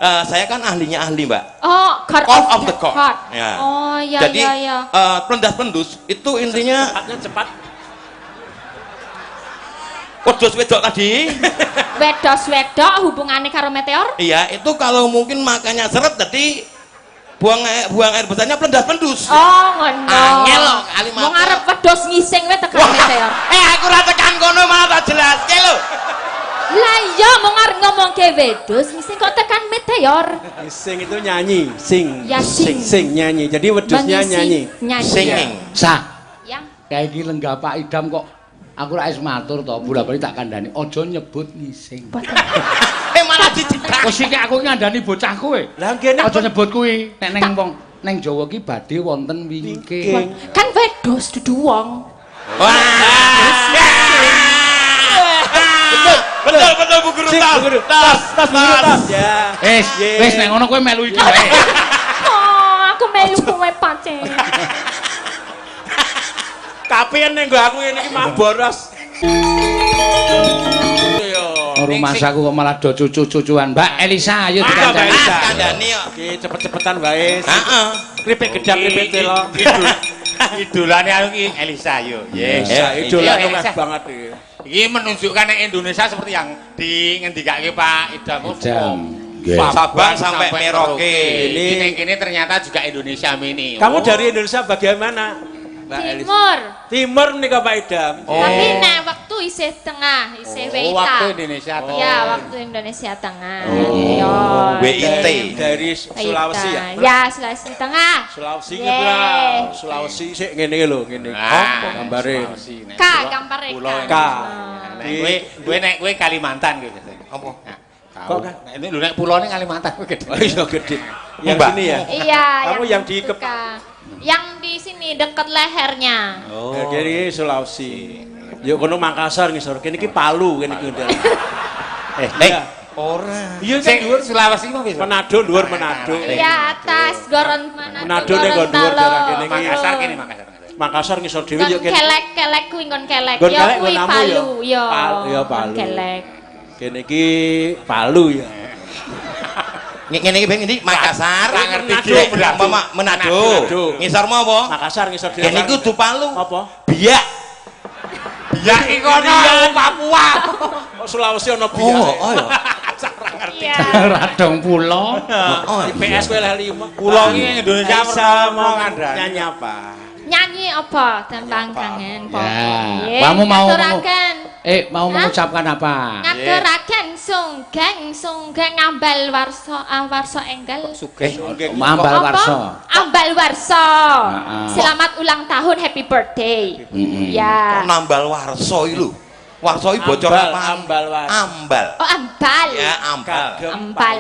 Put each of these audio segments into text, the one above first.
Saya kan ahlinya ahli, Mbak. Oh, Court of the court. Ya. Oh, ya. Jadi pelendas-pelendus itu intinya cepat. wedhus wedok tadi. Wedok hubungannya karo meteor? Iya, itu kalau mungkin makannya seret jadi buang air besarnya pelendas-pelendus. Oh, ngono. Angel loh kalimat. Mau ngarep wedhus ngising wae tekan meteor. Aku ora tekan kono malah tak jelaske lho. Lah iya mau ngarep ngomong ke wedhus ngising kok tekan meteor. Sing itu nyanyi, sing. Ya, sing. Nyanyi. Jadi wedhusnya nyanyi. Singing. Sah. Yang Kayak iki lenggah Pak Idam kok aku ra wis matur to, bola-bali tak kandhani. Aja nyebut ngising. Malah dijidak. Wis iki aku ngandani bocah kowe. Lah ngene Aja nyebut kuwi. Nek ning wong ning Jawa ki badhe wonten wingking. kan wedhus dudu wong. Betul Bu Guru. Tas. Ya. Wis nek ngono kowe melu iki wae. Oh, aku melu kowe pancen. Kapian ning nggo aku ngene iki mah boros. Rumahku kok malah do cucu-cucuan. Mbak Elisa ayo dikandani. Kandani kok. Iki cepet-cepetan wae. Heeh. Kripik gedang kripik telo. Idolane aku iki Elisa yo. Yes, idola banget iki. Iki menunjukkan nek Indonesia seperti yang ngendikake Pak Idam. Sabang sampai Merauke. Ini kene ternyata juga Indonesia mini. Kamu dari Indonesia bagian mana? Mbak Elisa. Timur. Timur menika Pak Idam. Tapi nek waktu isih tengah, isih WITA. Waktu Indonesia tengah. Ya, waktu Indonesia tengah. Yo. WIT. Dari Sulawesi ya? Ya, Sulawesi Tengah. Sulawesi Yeay. ngeblak. Sulawesi sik ngene iki lho, ngene. Gambare. K gambare K. Kowe nek kowe Kalimantan kowe. Apa? Kok kan? Ini lho nek pulone Kalimantan kowe gede. Oh iya gede. Yang Mbak. sini ya? Iya, Kamu yang di K. Yang di sini dekat lehernya. Oh. Jadi Sulawesi. Yuk kono Makassar ngisor. Kene iki Palu kene iki. Ora. Iya Sing kan dhuwur Sulawesi mah wis. Manado dhuwur Manado. Iya, atas Goron Manado ning nggon dhuwur daerah kene iki. Makassar kene Makassar. Makassar ngisor dhewe yuk kene. Kelek kuwi nggon kelek. Nggon Ya kelek kuwi nggon Palu, ya. Ya Palu. Kelek. Kene iki Palu ya. Ngene iki ben ngendi? Makassar. Ora ngerti Manado. Ngisor mau apa? Makassar ngisor dhewe. Kene iku du Palu. Apa? Biak. Biak iki kono Papua. Oh Sulawesi ono biak. Oh ya. Iya. Radong pulo. IPS kowe lali Pulau iki Indonesia Bisa mau mau ngandani. nyanyi apa? Nyanyi apa? Tembang kangen po. Ya. Kamu mau mau mengucapkan apa? Ngaturaken sunggeng ambal warso enggal. Sugih. Ambal warso. Ambal warso. Heeh. Selamat ulang tahun, happy birthday. Ya. Nambal warso iki lho. Warso iki bocor apa? Ambal was. Ambal. Oh, ambal. Ya, ambal. Ambal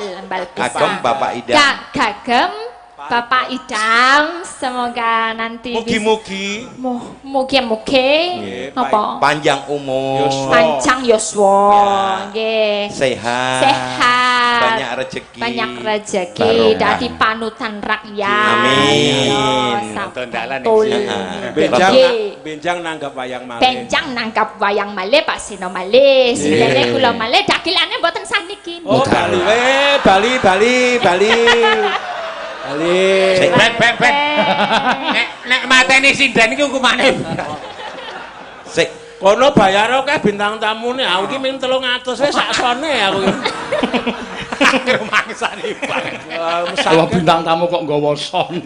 pisang. Kagem Bapak Idam. Kagem Bapak Idam, semoga nanti Mugi-mugi mugi apa? panjang umur, Panjang yuswa, nggih. sehat, banyak rezeki, rezeki, dadi panutan rakyat. Amin. Betul. Benjang nanggap wayang malih. Benjang nangkap wayang malih Pak Sino malih. Sindene kula malih dakilane mboten saniki. Oh, Bali. Ben. Nek mateni sinden iki hukumane. Sik. Kono bayar akeh bintang tamune. Aku iki ming 300 wis sak sone aku iki. Rumangsane banget. Kalau bintang tamu kok nggawa son.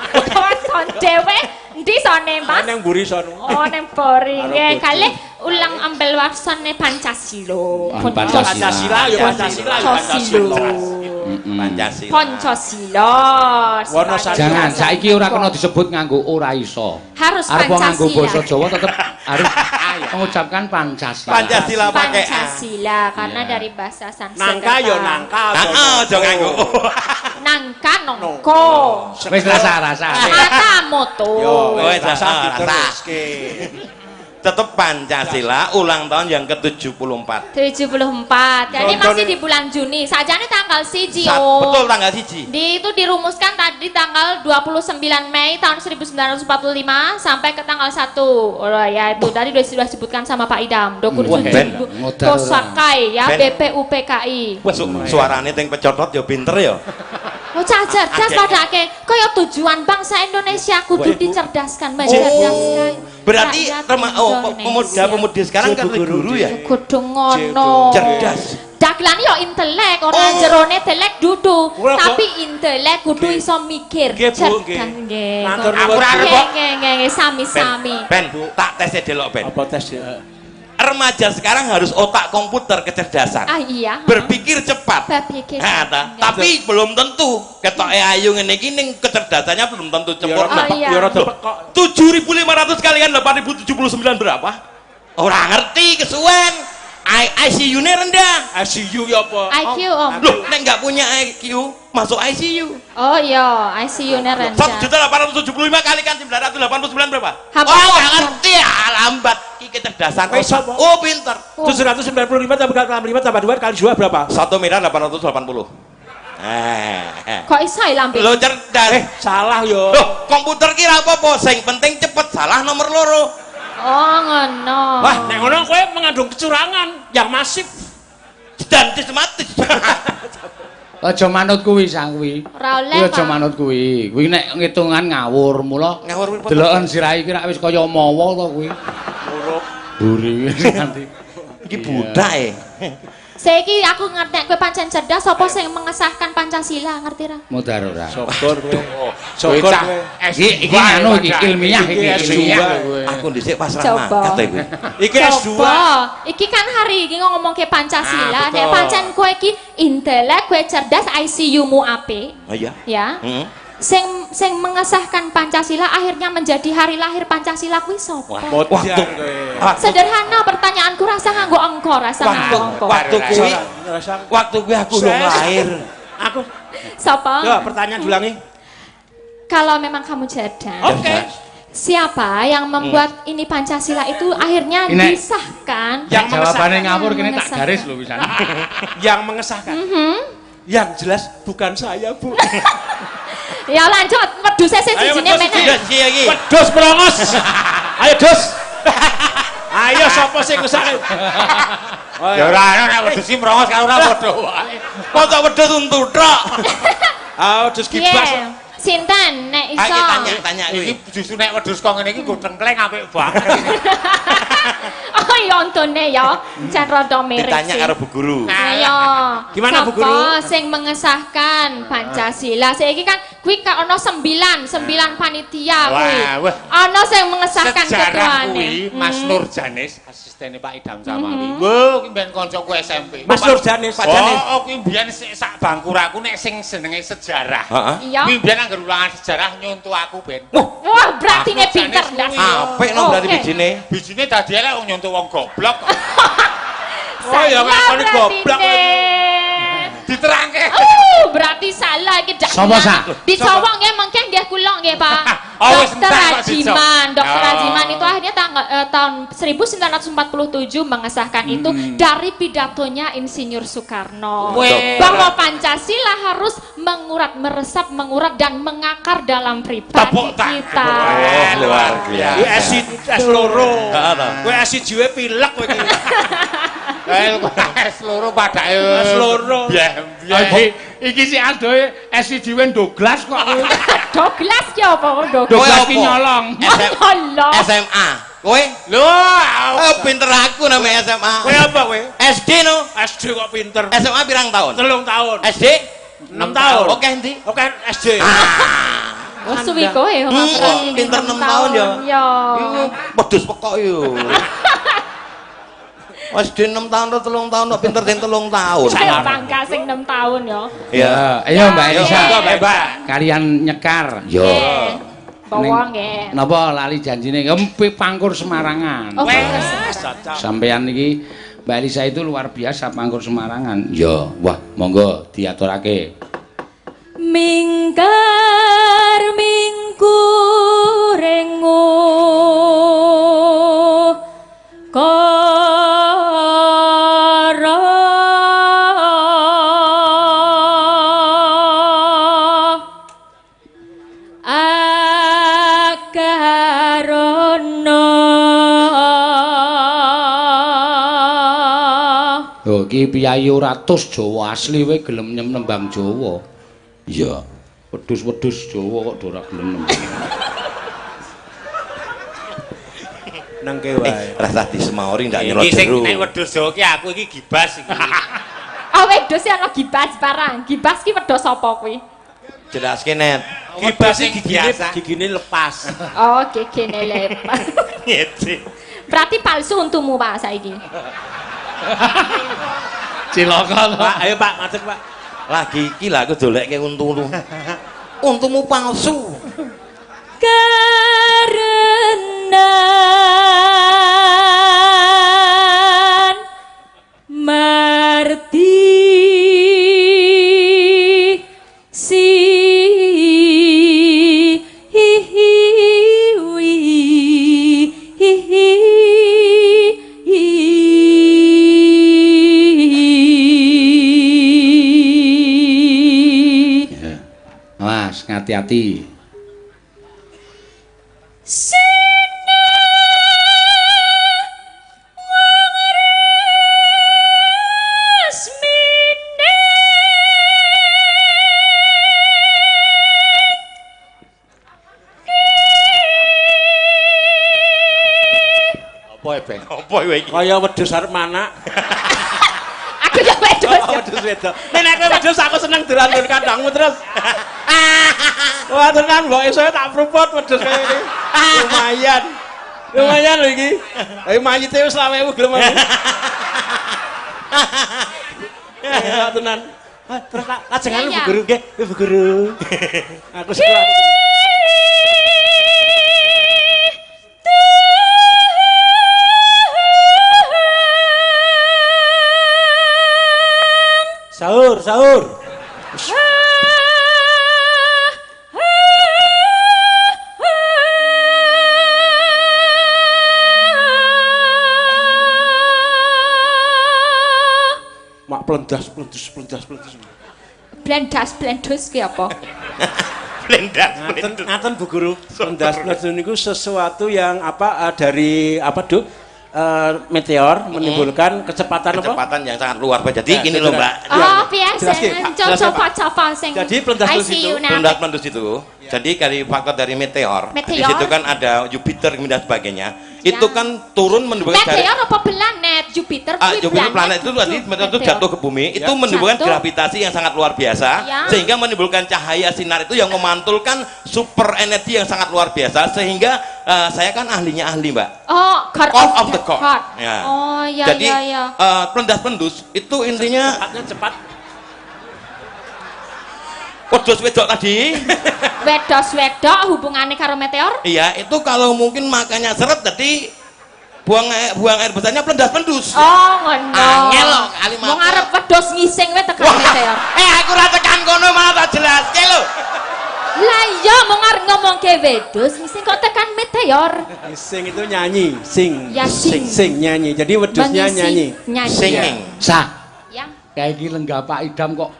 Gawa son dhewe endi sone, Mas? Nang mburi son. Oh, neng bori nggih. Kalih ulang ambel warsane Pancasila. Pancasila. Pancasila. Pancasila. Jangan, saiki ora kena disebut nganggo ora iso. Harus Arep nganggo basa Pancasila. Jawa tetep harus mengucapkan Pancasila. Pancasila pakai A. Pancasila karena dari bahasa Sanskerta. Nangka yo nangka. Aja nganggo. Nangka nongko. Wis rasa. Mata moto. Yo, Wis rasa rasa. diteruske. tetap Pancasila ulang tahun yang ke-74. 74. Jadi masih di bulan Juni. Sajane tanggal 1 Betul tanggal 1. Itu dirumuskan tadi tanggal 29 Mei tahun 1945 sampai ke tanggal 1. Oh ya itu tadi sudah disebutkan sama Pak Idam. Kosakai ya BPUPKI. Suarane teng pecotot ya pinter ya. Oh cerdas padake. Kaya tujuan bangsa Indonesia kudu dicerdaskan, mencerdaskan. Berarti pemuda sekarang kan guru ya. Kudu ngono. Cerdas. Dagelan yo intelek, ora jerone telek dudu, tapi intelek kudu iso mikir. Cerdas nggih. Nggih, sami-sami. Ben, tak tes delok Ben. Apa tes ya? Remaja sekarang harus otak komputer kecerdasan. Ah iya. Berpikir cepat. Berpikir Nah, tapi belum tentu. Ketoke ayu ngene iki ning kecerdasannya belum tentu sempurna. Oh, iya. Ya rada pekok. 7.500 kalian 8.079 berapa? Ora ngerti kesuwen. ICU-nya rendah. ICU ya apa? IQ om. Loh, nek nggak punya IQ masuk ICU. Oh iya, ICU-nya rendah. 1.875 kalikan 989 berapa? Hampir. Oh, nggak ngerti ya, lambat. Iki kecerdasan. Oh, pinter. 795 tambah 65 tambah 2 kali 2 berapa? 1 miliar 880. Kok iso lambe? Lo cerdas. Salah yo. Loh, komputer kira apa-apa, sing penting cepet, salah nomor loro. Oh ngono. Wah, nek ngono kowe mengandung kecurangan yang masif Dan sistematis. Aja manut kuwi sang kuwi. Ora oleh. Aja manut kuwi. Kuwi nek ngitungan ngawur, mula Ngawur piye? deloken sirahe kira wis kaya mawa to kuwi. buruk. Buri nanti. Iki budak e. Saiki aku ngerti nek kowe pancen cerdas apa sing mengesahkan Pancasila, ngerti ra? Modar ora. Syukur kowe. Syukur kowe. Iki anu iki ilmiah iki ilmiah kowe. Aku dhisik pas Coba. ramat kate kuwi. Iki S2. Coba, iki kan hari iki ngomong ke Pancasila, nek betul. pancen kowe iki intelek, kowe cerdas, ICU-mu apik, Oh iya. ya. Heeh. Sing mengesahkan Pancasila akhirnya menjadi hari lahir Pancasila kuwi sapa? Modar kowe. Sederhana pertanyaanku rasa nganggo angka, rasa nganggo angka. Waktu kuwi aku belum lahir. Aku. Sapa? Ya, pertanyaan dulangi. Kalau memang kamu cerdas. Oke. Siapa yang membuat ini Pancasila itu akhirnya Ini- disahkan? Yang Jawabane mengesahkan. ngawur kene tak Mengesahkan. garis lho pisan. Yang mengesahkan. Yang jelas bukan saya, Bu. Ya lanjut, wedhuse sing Ayo, sijine wedhus meneh. Sudah sih iki. Wedhus prongos. Ayo, Dus. Ayo sapa sing ngesahke? Ya ora ana nek wedhus iki mrongos karo ora padha wae. Kok wedhus untuk tok. Ah, Dus kibas. Piye? Sinten nek iso? Ayo tanya Iki kuwi. justru nek wedhus kok ngene iki nggo tengkleng apik banget. Oh iya ontone ya, jan rada mirip. Ditanya sih. karo Bu Guru. Ayo. Gimana, Bu Guru? Sapa sing mengesahkan Pancasila? Saiki kan kuwi ka ono 9 panitia kuwi. Wah. Ono sing mengesahkan Sejarah ketuane. kuwi Mas Nur Janis, asistene Pak Idam Samawi. Wah, kuwi mben kancaku SMP. Mas Nur Janis. Pak Janis. Oh, kuwi mbiyen sak bangkuraku nek sing jenenge sejarah. Heeh. Iya. Kuwi mbiyen anggar ulangan sejarah nyontoh aku ben. Wah, berarti ne pinter Janis ndas. kuwi. Apik no berarti Oke. bijine. Bijine dadi elek wong nyontoh wong goblok. Oh ya ngakoni goblok. Diterangke. Berarti salah iki dak. Sapa, Sak? Dicowok nggih mengke nggih kula nggih, Pak. Oh, wis Dokter entar kok Rajiman, dicok. Dokter Oh. Rajiman itu akhirnya tahun 1947 mengesahkan itu dari pidatonya Insinyur Soekarno. Weh. Bahwa Pancasila harus mengurat, meresap, mengurat dan mengakar dalam pribadi Tepuk tangan. kita. Wah, luar biasa. Kuwi acid loro. Heeh to. Kuwi acid jiwe pilek kowe iki. Seluruh padake. Loro. Iki si adoe SIDW Douglas kok. Douglas ya apa Douglas? Douglas Kowe ki apa? nyolong. Allah. SMA. Kowe? Lho, Oh, pinter aku namanya SMA. Kowe apa kowe? SD no. SD kok pinter. SMA pirang tahun? 3 tahun. SD 6 tahun. Oke endi? Oke SD. Oh, suwi kowe ya, Mas. Pinter 6 tahun ya. Ya. Wedhus pekok yo. SD 6 tahun atau 3 tahun kok pinter sing 3 tahun. Saya bangga sing 6 tahun ya. Ya. Ayo Mbak Elisa. Mbak. Kalian nyekar. Yo. Bawa nggih. Napa lali janjine ngempi pangkur Semarangan. Oh, Sampeyan iki Mbak Elisa itu luar biasa pangkur Semarangan. Yo, wah monggo diaturake. Mingkar mingkurengu ki piyayi ora tus Jawa asli wae gelem nembang Jawa. Iya, wedhus-wedhus Jawa kok ora gelem nembang. Nang wae. Rasa disemauri ndak nyelot Iki sing jero. nek wedhus Jawa ki aku iki gibas iki. Ah wedhus ana gibas barang. Gibas ki wedhus apa kuwi? Jelaske net. Gibas sing iki biasa. gigine lepas. Oh, gegene lepas. Ngece. Berarti palsu untumu Pak saiki. Cilaka. Pak, ayo Pak, ngadeg Pak. Lagi iki lah aku dolekke untumu. Untumu palsu. Karena Marti si Awas, hati-hati. Apa kowe iki? Kaya wedhus arep manak. aku ya wedhus. Wedhus wedok. Nek kowe wedhus aku seneng dolan kandangmu terus. Wah tenan mbok iso tak pruput wedhus kaya iki. Lumayan. Lumayan lho iki. Ayo mayite wis 20.000 gelem aku. Ya tenan. Terus lajengan Bu Guru nggih, Bu Guru. Aku sekolah. Sahur, sahur. Mak plendas. Blendas ki apa? Blendas. Ngaten Bu Guru. Plendas niku sesuatu yang dari apa, Duk? Meteor menimbulkan kecepatan yang sangat luar biasa. Jadi gini loh Mbak. Oh, biasa. Coba sing. Jadi plendas itu. Peledas itu. Jadi dari faktor dari meteor. Di situ kan ada Jupiter dan sebagainya. Itu kan turun menimbulkan meteor apa planet Jupiter? Jupiter planet itu tadi meteor itu jatuh ke bumi, itu menimbulkan gravitasi yang sangat luar biasa, sehingga menimbulkan cahaya sinar itu yang memantulkan super energi yang sangat luar biasa, sehingga saya kan ahlinya ahli Mbak. Oh, God of the God. Ya. Oh, ya. Jadi pelendas-pelendus itu intinya cepat. wedhus wedok tadi. Wedok hubungannya karo meteor? Iya, itu kalau mungkin makannya seret jadi buang air besarnya pelendas-pelendus. Oh, ngono. Angel loh kalimat. Mau ngarep wedhus ngising wae tekan meteor. Aku ora tekan kono malah tak jelaske lho. Lah iya mau ngarep ngomongke wedhus ngising kok tekan meteor. Sing itu nyanyi, sing. Ya, sing nyanyi. Jadi wedhusnya nyanyi. Singing. Sah. Ya. Kayak iki lenggah Pak Idam kok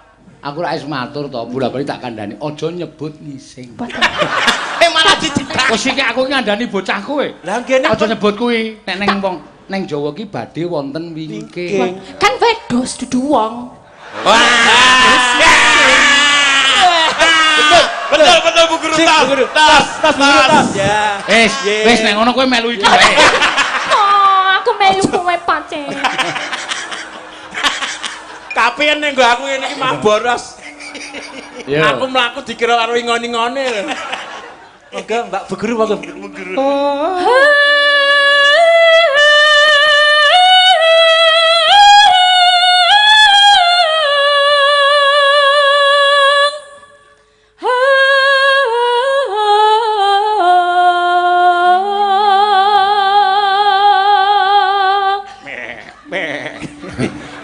aku ra wis matur to, bola-bali tak kandhani. Aja nyebut ngising. Malah dicekak. Wis iki aku ngandani bocah kowe. Lah ngene Aja nyebut kuwi. Nek neng wong neng Jawa ki badhe wonten wingking. Kan wedhus dudu wong. Wah. Betul Bu Guru. Tas. Ya. Wis nek ngono kowe melu iki wae. Oh, aku melu kowe pancen. Kapian nek nggo aku ngene iki mah boros. Ya. Aku mlaku dikira karo ngoni-ngone lho. Monggo Mbak Bu Guru monggo.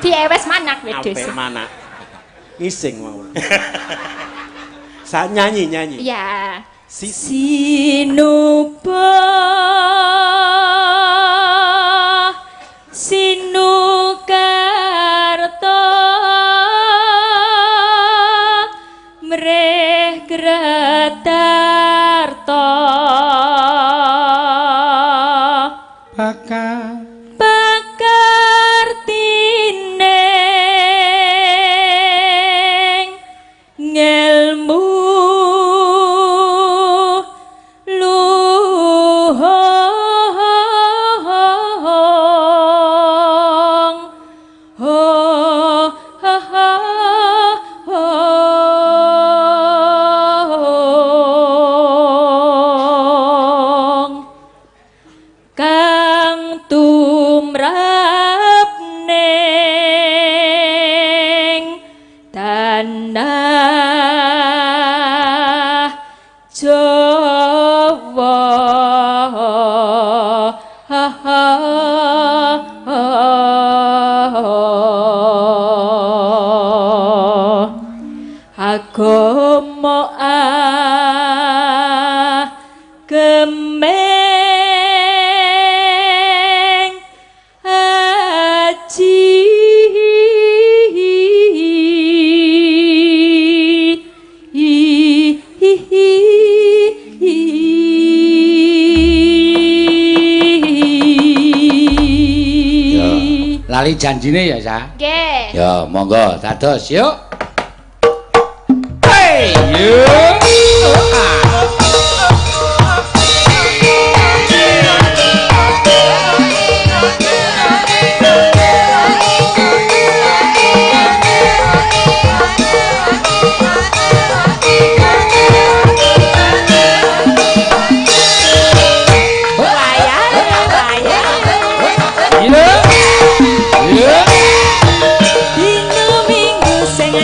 Diewes manak wedhus. Sampai mana? Ngising mau. Saya nyanyi. Ya. Sinupa Sinukarta Mreh Gratarta Bakartine ngelmu kang tumrap ning tanah Jawa agama gemeng aji lali janjine ya, Sa? Nggih. Ya, monggo dados yuk. Hey, yuk. Dino minggu sing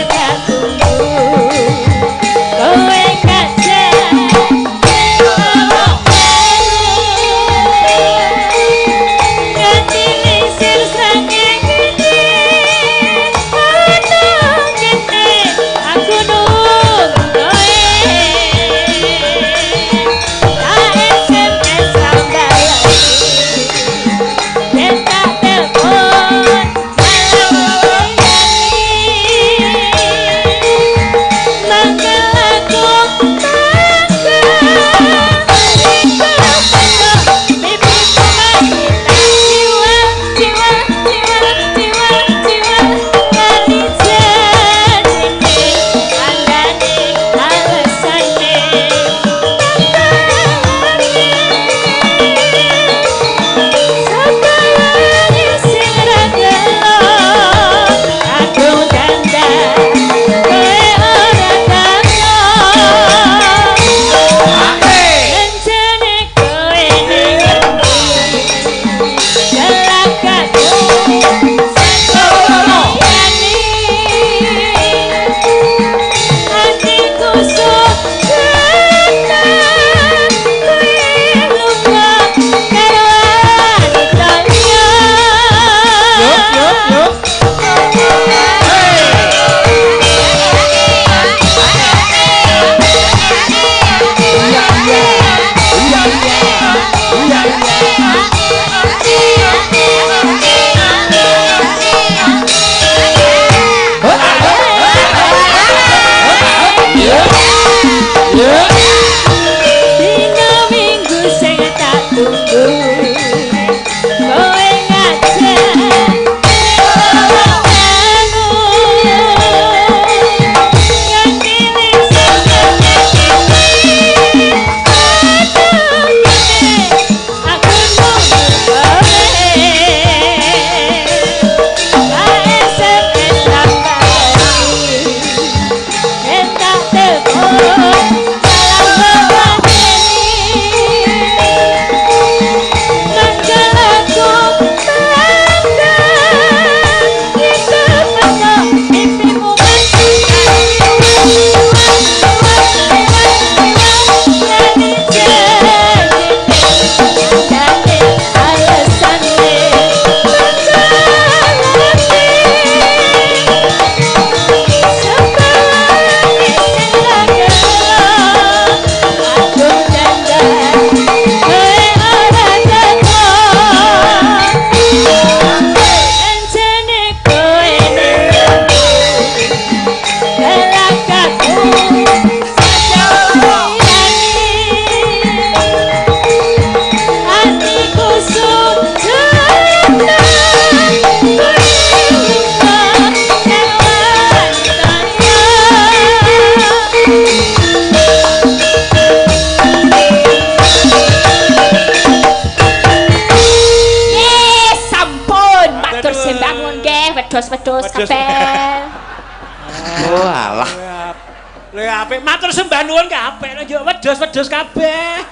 Lha apik matur sembah nuwun kabeh yo wedhus-wedhus kabeh.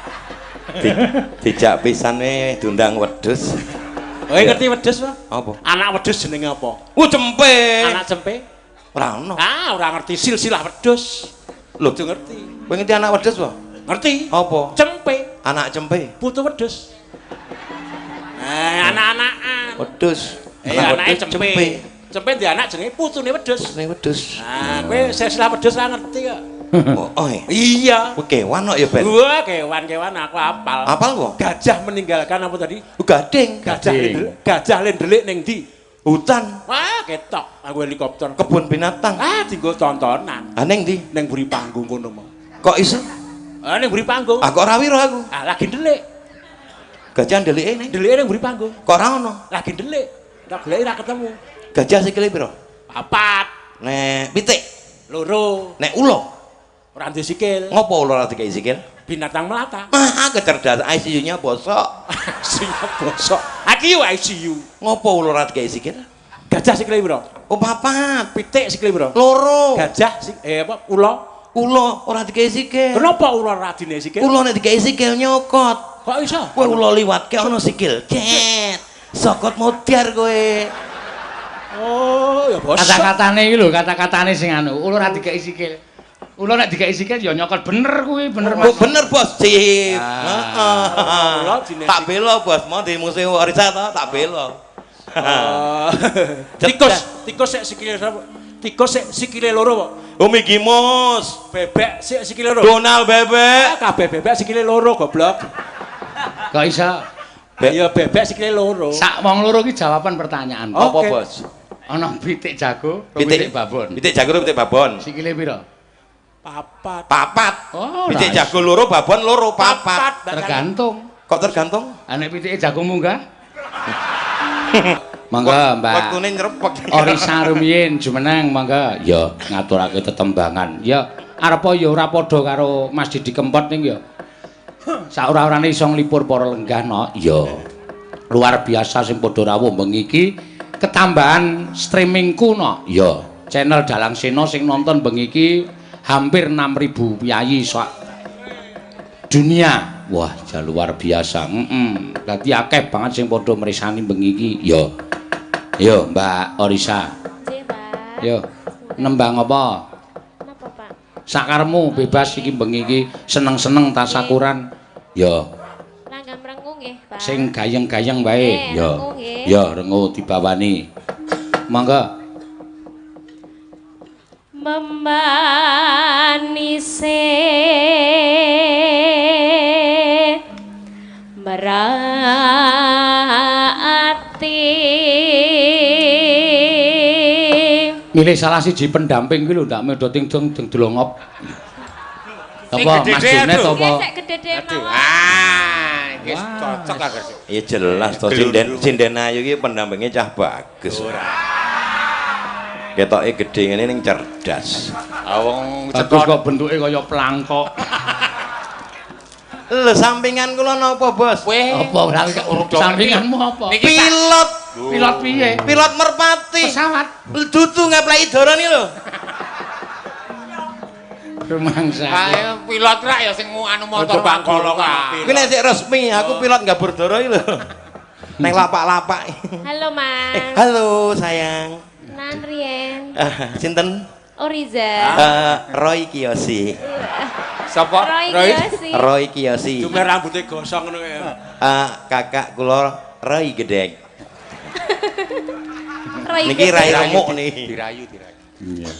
Dijak pisane diundang wedhus. Kowe ngerti wedhus apa? Apa? Anak wedhus jenenge apa? Cempe. Anak cempe? Ora ono. Ah, ora ngerti silsilah wedhus. Lho, Kudu ngerti. kowe ngerti anak wedhus apa? Ngerti? Apa? Cempe, Anak cempe. putu wedhus. Anak-anakan. Wedhus. Anake cempe. Cempe di anak jenenge putune wedhus. Ini wedhus. Ah, kowe silsilah wedhus ora ngerti kok. Oh, Iya. kowe kewan kok ya, Ben? Wah, kewan-kewan aku apal. Apal kok? Gajah meninggalkan apa tadi? Gading. Gajah lendelik ning ndi? Hutan. Wah, ketok. Aku helikopter. Kebun binatang. Ah, dienggo tontonan. Aneng ndi? Ning buri panggung kono mau. Kok iso? Ah, ning buri panggung. Aku ora wiro aku. Ah, lagi ndelik. Gajah ndelike ning. Ndelike ning buri panggung. Kok ora ono? Lagi ndelik. Tak goleki ora ketemu. Gajah sikile piro? Papat, Nek pitik, loro, nek ulo. ora ndek sikil. Ngopo ulo ora dikai sikil? Binatang melata. Kecerdasan ICU-nya bosok. Singa bosok. Aki yo ICU. Ngopo ulo ora dikai sikil? Gajah sikile piro? Oh, papat. Pitik sikile piro? Loro. Gajah apa? Ulo. Ulo ora dikai sikil. Kenapa ulo ora dine sikil? Ulo nek dikai sikil nyokot. Kok iso? Kowe ulo liwatke ana sikil. Cet. Sokot mutiar kowe. Oh, ya bosok. Kata-katane iki lho, kata-katane sing anu, ulo ora dikeki sikil. Ulo nek dikeki sikil ya nyokot bener kuwi, bener Mas. Bener, Bos. Sip. Ulo dine Tak bela, Bos. Mau di museum Orisa to, tak bela. Tikus sik sikile sapa? Tikus sik sikile loro kok. Oh, Mickey Mouse. Bebek sik sikile loro. Donald bebek. Kabeh bebek sikile loro goblok. Kok iso? Ya bebek sikile loro. Sak wong loro iki jawaban pertanyaan. Apa, Oke. Bos? Ana pitik jago, pitik babon. Pitik jago, pitik babon. Sikile piro? Papat. Papat. Oh, Pitik ora. jago loro, babon loro, papat. Tergantung. Kok tergantung? Anek pitike jago munggah. Mangga, Mbak. Wektune nyerepek. Orisa rumiyin jumeneng mangga. Ya ngaturake tetembangan. Ya arepa ya ora padha karo Mas Didi Kempot ning ya. Saora-orane iso nglipur para lenggah no. Ya. Luar biasa sing padha rawuh bengi iki ketambahan streamingku no. Ya. Channel Dalang Sena sing nonton bengi iki hampir 6.000 piyayi sak dunia. Wah, ja luar biasa. Dadi akeh banget sing padha mrisani bengi iki. Ya. Yo, Mbak Orisa. Nggih, Pak. Yo, nembang apa? Napa, Pak? Sakarmu bebas iki bengi iki seneng-seneng tasakuran. Yo, Langgam rengu nggih, Pak. sing gayeng-gayeng wae. Nggih, Yo. rengu nggih. Yo, rengu dibawani. Mangga. Memanise merati Milih salah siji pendamping kuwi lho ndak medo ting dong delongop. Apa Mas Junet apa? Sik gede-gede Aduh, mawon. iki cocok lah Gus. Iya jelas to Sinden Ayu iki pendampingnya cah bagus. Ketoke gede ngene ning cerdas. Wong Bagus kok bentuke kaya plangkok. Lho sampingan kula napa, Bos? kowe Apa ora sampinganmu apa? Niki Pilot. Pilot piye? Pilot merpati. Pesawat. Dudu ngepleki dara ni lho. Rumangsa. ayo pilot rak ya sing anu motor bangkolo kae. Kuwi nek sik resmi aku pilot gabur dara iki lho. Neng lapak-lapak. Halo, Mas. Halo sayang. Nan Rien. Sinten? Oriza. Roy Kiyoshi. Sapa? Roy Kiyoshi. Roy Kiyoshi. Cuma rambutnya gosong ngono ya. Kakak kula Roy Gedek. Roy Niki Gedek. rai remuk nih. Dirayu. Iya.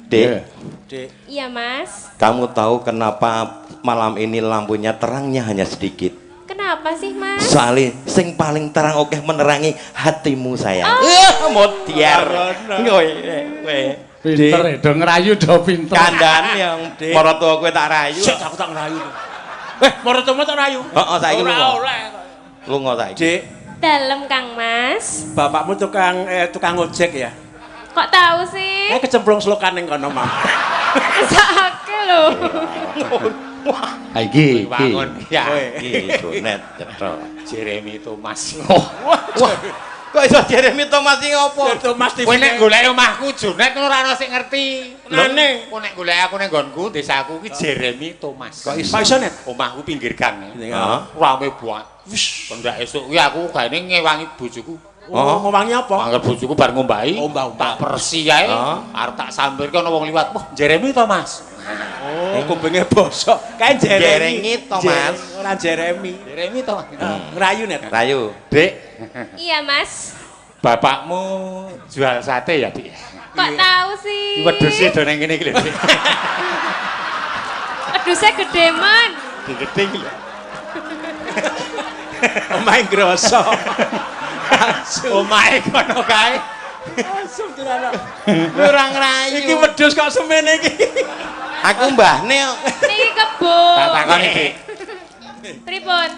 Dek, Dek. Iya, Mas. kamu tahu kenapa malam ini lampunya terangnya hanya sedikit? Kenapa sih, Mas? Soalnya sing paling terang oke menerangi hatimu sayang. Mutiar. Kowe. Pinter ya, do ngerayu do pinter. Kandan yang para tua kowe tak rayu. Sik aku tak ngerayu. Morotomo tak rayu. Heeh, saiki lunga. Ora oleh. Lunga saiki. Dek, Dalem, Kang Mas. bapakmu tukang ojek ya? Kok tahu sih? Kecemplung selokan ning kono, Mam. Sakake lho. Ha iki. Bangun ya. Iki Jonet cetha. Jeremy Thomas. Oh, Wah, Kok iso Jeremy Thomas iki ngopo? Thomas TV. Kowe nek golek omahku Junet ora ono sing ngerti. Nane. Kowe nek golek aku ning nggonku desaku iki Jeremy Thomas. Kok iso net? Omahku pinggir gang. Heeh. Rame banget. Wis, pendak esuk kuwi aku gaene ngewangi bojoku. Oh, ngowangi apa? Angger bojoku bar ngombahi. Tak persi ae. Arep tak sambil ana wong liwat. Wah, Jeremy Thomas. Oh, kupinge bosok. Kae Jeremy Thomas. Ora Jeremy. Jeremy Thomas. Ngerayu net. Rayu. Dik. Iya, Mas. Bapakmu jual sate ya, Dik? Kok tahu sih? Wedhuse do nang kene iki lho, Dik. Wedhuse gede men. Gede iki lho. Omahe grosso. Omahe kono kae. Langsung dirana. Ora ngrayu. Iki wedhus kok semene iki. Aku mbahne kok. Niki kebo. Tak takoni, Dik. Pripun?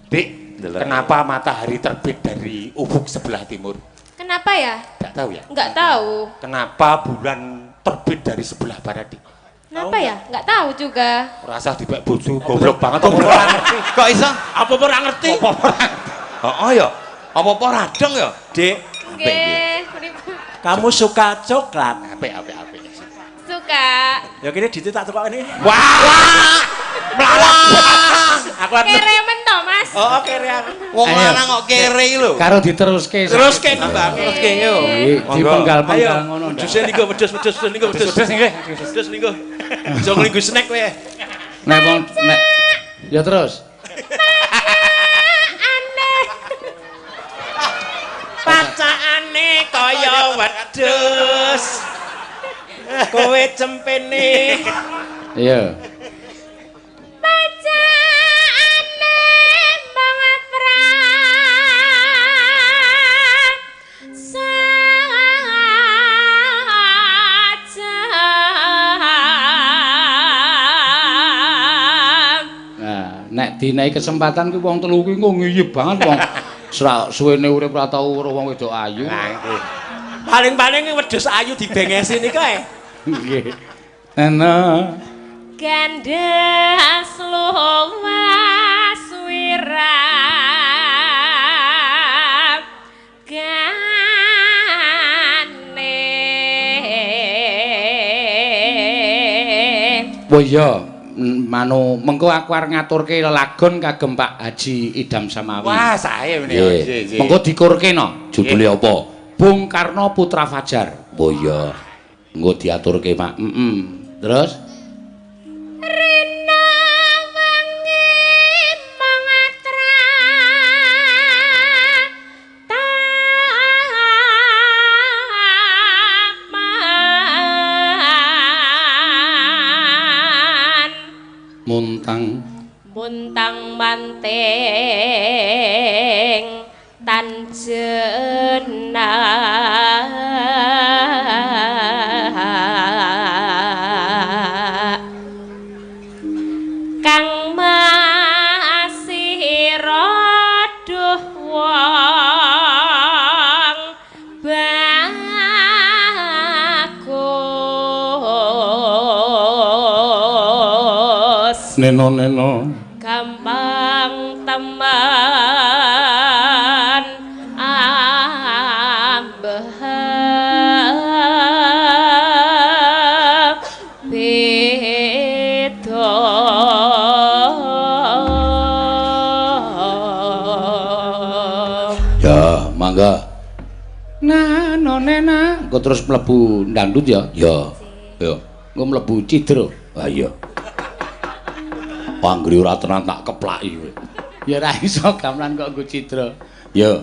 Dik, kenapa matahari terbit dari ufuk sebelah timur? Kenapa ya? Enggak tahu ya? Enggak tahu. Kenapa bulan terbit dari sebelah barat, Dik? Kenapa ya? Enggak tahu juga. Rasa dipek bojo goblok banget apa ora ngerti? Kok iso? Apa ora ngerti? Heeh ya. Apa-apa radang ya? Dik, Nggih, pripun? kamu suka coklat? Apik. Suka. Ya kene ditit tak tukokne. Wah! Melarat. Aku arep. Keremen to, Mas. Oh, kerean. Wong Ayo. lanang kok kere iki lho. Karo diteruske. Teruske Bang, teruske yo. Dipenggal-penggal ngono. Wedhuse niku wedhus niku wedhus. Wedhus nggih. Wedhus niku. Aja nglinggu snack kowe. Nek wong nek ya terus. Pacakane kaya wedhus. Kowe cempene. Iya. Bacaane mangaprang sajam. Nah, nek dinaik kesempatan kuwi wong telu kuwi engko ngiyip banget wong. Srak suwene urip ora tau weruh wong wedok ayu. Paling-paling wedhus ayu dibengesi niku ae. Nggih. Ana. Gandas luas wirap gane. Oh iya, manu mengko aku arep ngaturke lelagon kagem Pak Haji Idam Samawi. Wah, sae menika. Nggih. Mengko dikurke no, judule apa? Bung Karno Putra Fajar. Oh iya. Engko diaturke, Pak. Terus Rina wangi mangatrang taman muntang manting tanjenak kang masih roduh wong bagus neno gampang teman ambeh beda ya, mangga. Nah, nonena, engko terus mlebu ndandut ya? Ya. Ya. Engko mlebu cidro. Ah iya. Panggri ora tenan tak keplaki kowe. Ya ora iso gamelan kok nggo cidro. Ya.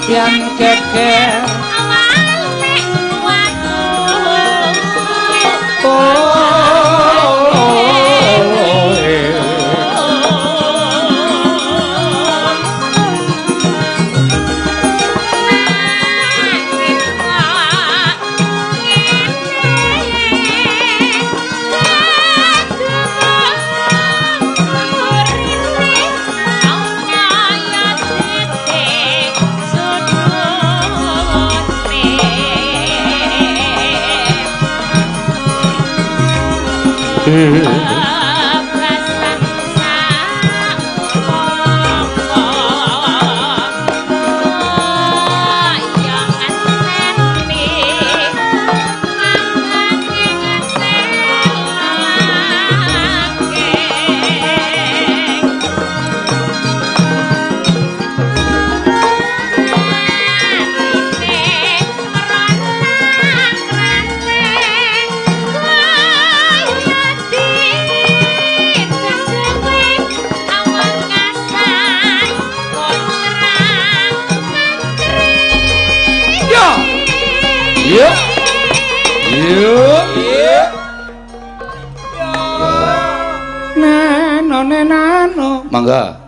Yang keker awale waktu Nano. Mangga.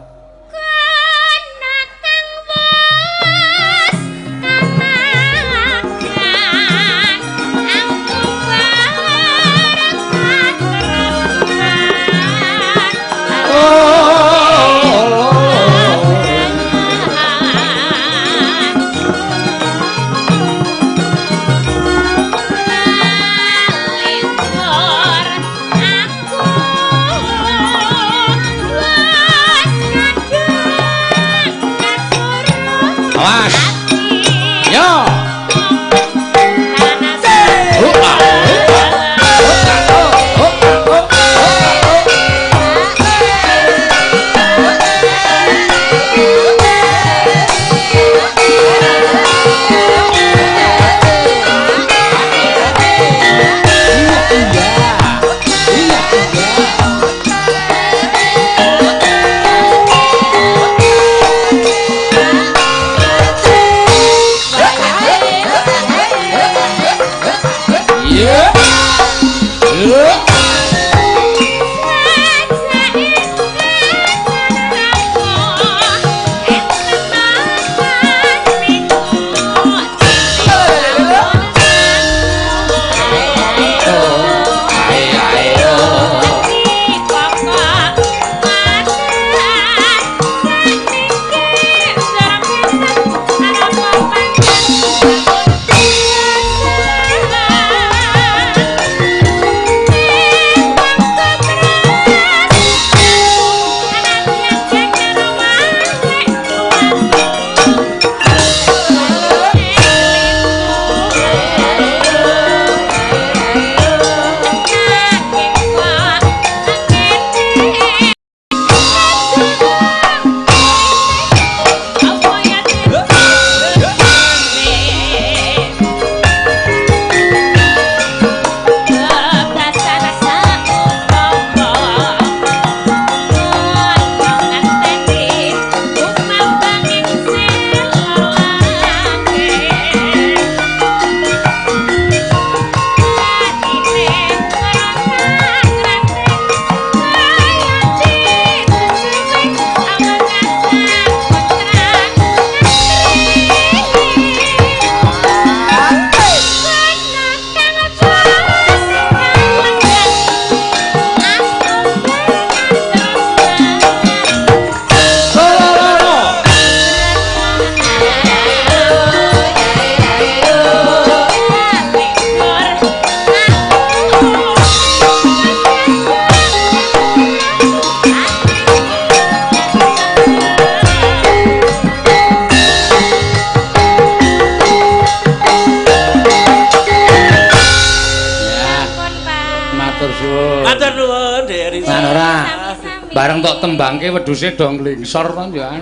Bareng tok tembangke wedhuse do nglingsor to ya.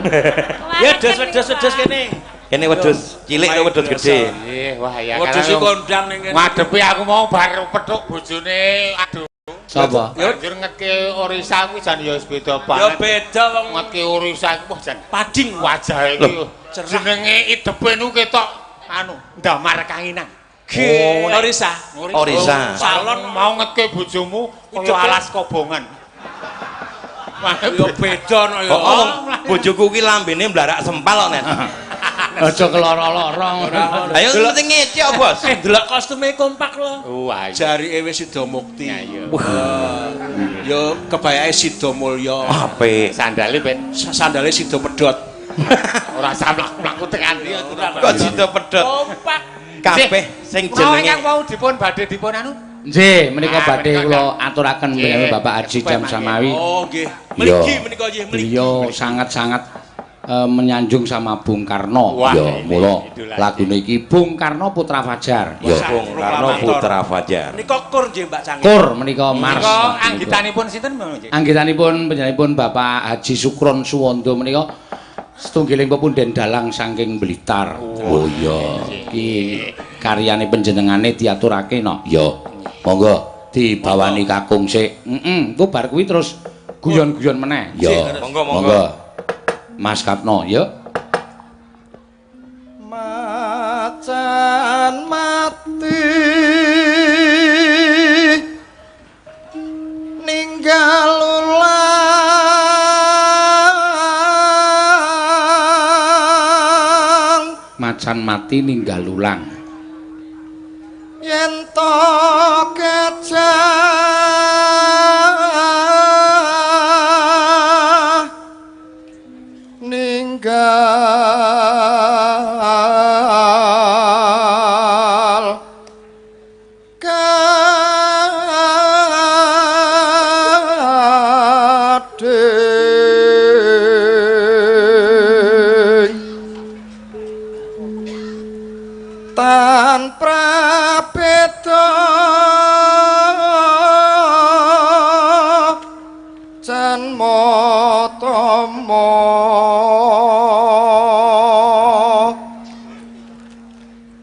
Ya wedhus kene. Kene wedhus cilik to wedhus gedhe. Nggih, wah ya. Wedhus kondang ning kene. Ngadepi aku mau bar pethuk bojone aduh. Sapa? Ya njur ngetke Orisa kuwi jan ya wis beda Ya banget. beda wong Ngetke Orisa kuwi wah jan pading wajahe iki jenenge idepe nu ketok anu ndamar kanginan. Oh, Orisa. Orisa. Salon mau ngetke bojomu kaya alas kobongan. Ya beda no ya. Oh, bojoku ki lambene mblarak sempal kok, Nen. Aja keloro-loro. Ayo penting ngecek, Bos. Delok kostume kompak lho. Wah, Jarike wis Sida Mukti. iya. Ya kebayake Sida Mulya. Apik. Sandale ben Sandale Sida Pedhot. ora usah mlaku tekan. Kok Sida Pedhot. Kompak. Kabeh sing Mau jenenge ingkang mau dipun badhe dipun anu Nggih, menika badhe kula aturaken menawi Bapak Haji Jam Samawi. Oh, nggih. Mligi menika nggih, mligi. Beliau sangat-sangat menyanjung sama Bung Karno. Ya, mula lagune iki Bung Karno Putra Fajar. Ya, Bung Karno Putra Fajar. Menika kur nggih Mbak Cangil. Kur menika Mars. Menika anggitanipun sinten nggih? Anggitanipun panjenenganipun Bapak Haji Sukron Suwondo menika setunggiling pepunden dalang saking Blitar. Oh iya, iki karyane panjenengane diaturake no. Ya, monggo dibawani kakung sik. Engko bar kuwi terus guyon-guyon meneh. Ya, monggo. Mas Katno, ya. Macan mati ninggal ulang. Macan mati ninggal ulang. Yen to kecah ninggal kading tan prabeda jan matama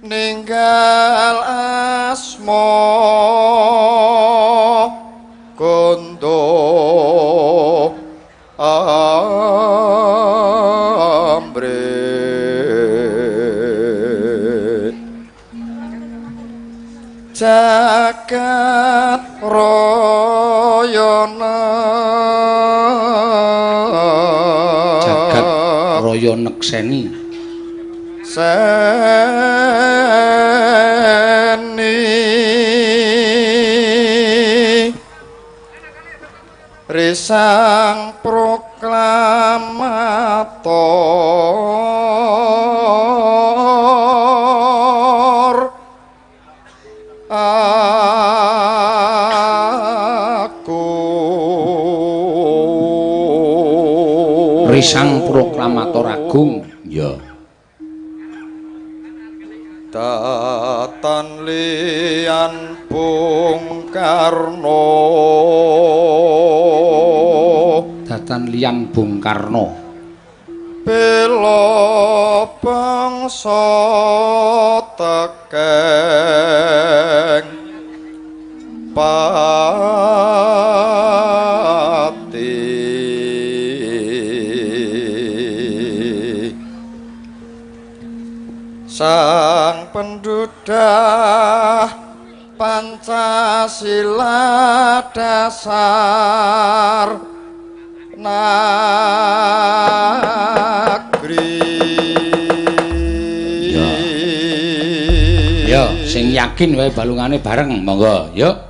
ninggal asma kondo amrit jagat royana jagat raya nekseni risang proklamator aku risang proklamator agung ya datan liyan Bung Karno datan liyan Bung Karno bela bangsa tekeng pati sang pendudah Pancasila dasar negeri. Ya, sing yakin wae balungane bareng, monggo, yuk.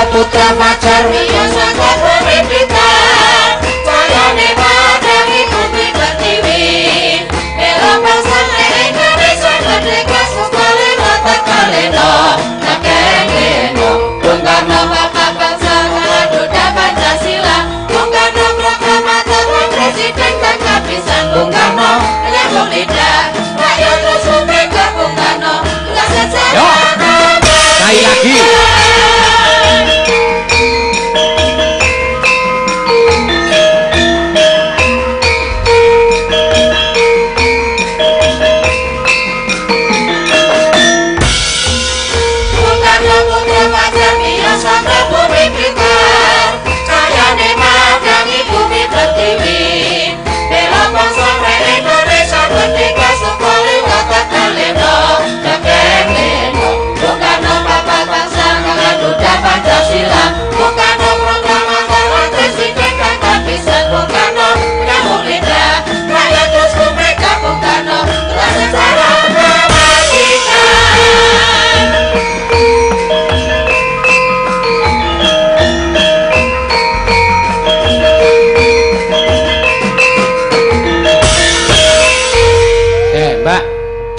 Putra Fajar biasa bumi kita sayane padangi bumi pertiwi bela pasang Indonesia merdeka sekali mata kalendo nakengeno Bung Karno bapak bangsa duda Pancasila Bung Karno proklamator presiden dan kapisan Bung Karno nyambung lidah ayo terus merdeka Bung Karno nggak sejarah sekali lagi